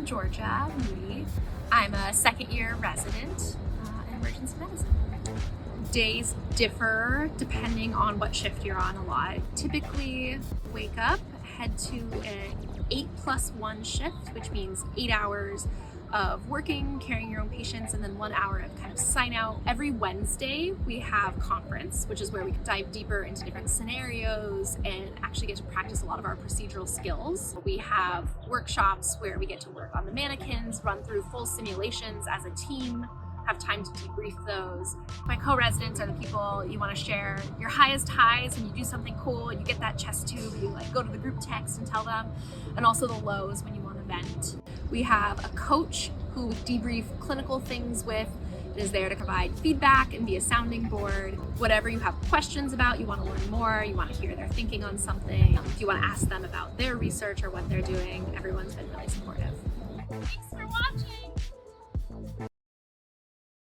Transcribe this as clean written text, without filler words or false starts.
Georgia, Moody. I'm a second year resident in emergency medicine. Days differ depending on what shift you're on a lot. Typically wake up, head to an 8+1 shift, which means 8 hours of working, carrying your own patients, and then 1 hour of kind of sign out. Every Wednesday we have conference, which is where we can dive deeper into different scenarios and actually get to practice a lot of our procedural skills. We have workshops where we get to work on the mannequins, run through full simulations as a team, have time to debrief those. My co-residents are the people you want to share your highest highs when you do something cool, you get that chest tube, you go to the group text and tell them, and also the lows when you want to vent. We have a coach who we debrief clinical things with, is there to provide feedback and be a sounding board. Whatever you have questions about, you want to learn more, you want to hear their thinking on something, if you want to ask them about their research or what they're doing, everyone's been really supportive. Thanks for watching.